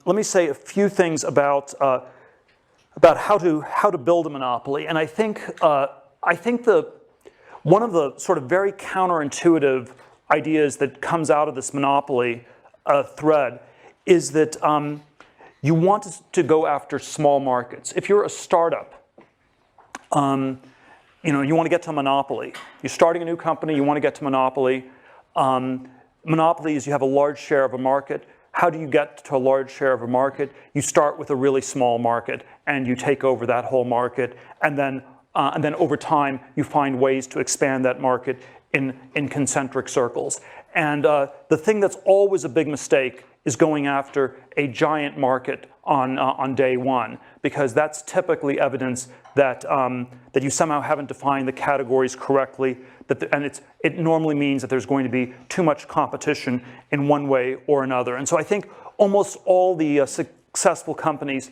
let me say a few things about how to build a monopoly. And I think one of the sort of very counterintuitive ideas that comes out of this monopoly thread is that you want to go after small markets. If you're a startup, you want to get to monopoly. You're starting a new company, you want to get to monopoly. Monopoly is you have a large share of a market. How do you get to a large share of a market? You start with a really small market and you take over that whole market, and then over time you find ways to expand that market in concentric circles. And the thing that's always a big mistake is going after a giant market on day one, because that's typically evidence that that you somehow haven't defined the categories correctly. It normally means that there's going to be too much competition in one way or another. And so I think almost all the successful companies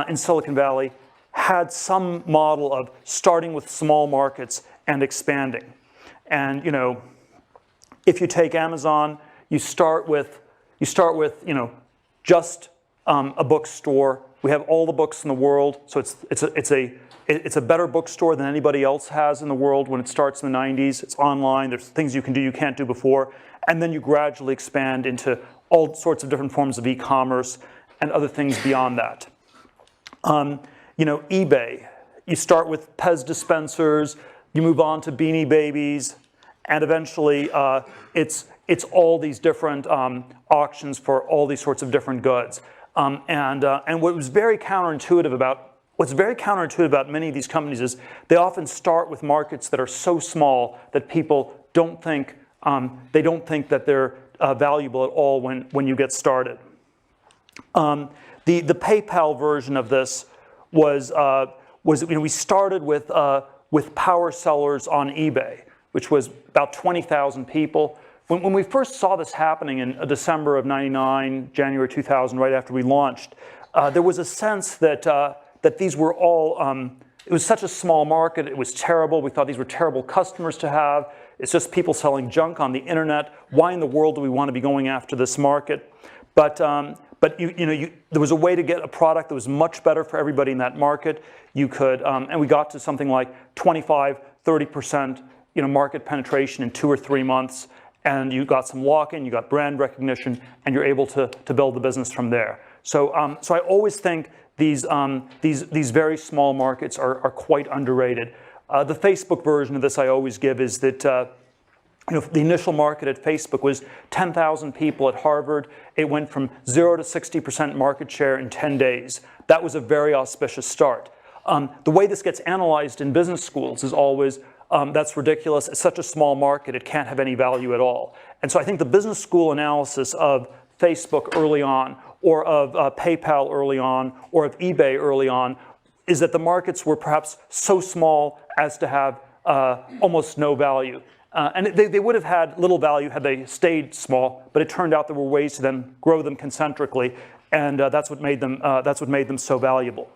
in Silicon Valley had some model of starting with small markets and expanding. And if you take Amazon, you start with just a bookstore. We have all the books in the world, so it's a better bookstore than anybody else has in the world when it starts in the 90s. It's online. There's things you can do you can't do before, and then you gradually expand into all sorts of different forms of e-commerce and other things beyond that. eBay. You start with Pez dispensers. You move on to Beanie Babies, and eventually it's all these different auctions for all these sorts of different goods. And what's very counterintuitive about many of these companies is they often start with markets that are so small that people don't think that they're valuable at all when you get started. The PayPal version of this was we started with power sellers on eBay, which was about 20,000 people. When we first saw this happening in December of '99, January 2000, right after we launched, there was a sense that these were all, it was such a small market, it was terrible. We thought these were terrible customers to have. It's just people selling junk on the internet. Why in the world do we want to be going after this market? But there was a way to get a product that was much better for everybody in that market. You could, and we got to something like 25, 30% market penetration in 2 or 3 months. And you got some lock-in, you got brand recognition, and you're able to build the business from there. So I always think these very small markets are quite underrated. The Facebook version of this I always give is that the initial market at Facebook was 10,000 people at Harvard. It went from 0 to 60% market share in 10 days. That was a very auspicious start. The way this gets analyzed in business schools is always, that's ridiculous. It's such a small market, it can't have any value at all. And so I think the business school analysis of Facebook early on, or of PayPal early on, or of eBay early on, is that the markets were perhaps so small as to have almost no value. And they would have had little value had they stayed small, but it turned out there were ways to then grow them concentrically, and that's what made them so valuable.